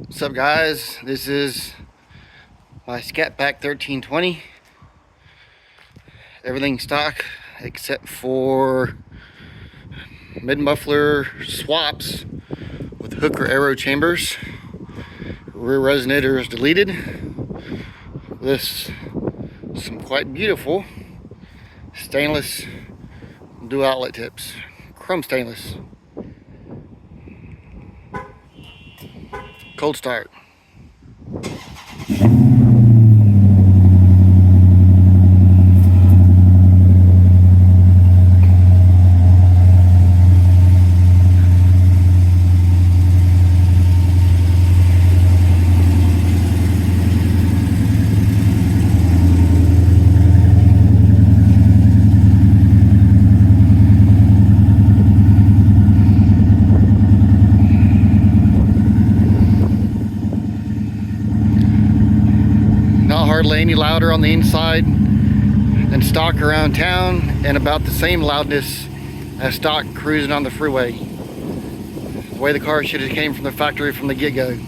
What's up, guys? This is my Scat Pack 1320. Everything stock except for mid-muffler swaps with Hooker Aerochambers. Rear resonator is deleted. This some quite beautiful stainless dual outlet tips, chrome stainless. Cold start. Not hardly any louder on the inside than stock around town, and about the same loudness as stock cruising on the freeway. The way the car should have came from the factory from the get-go.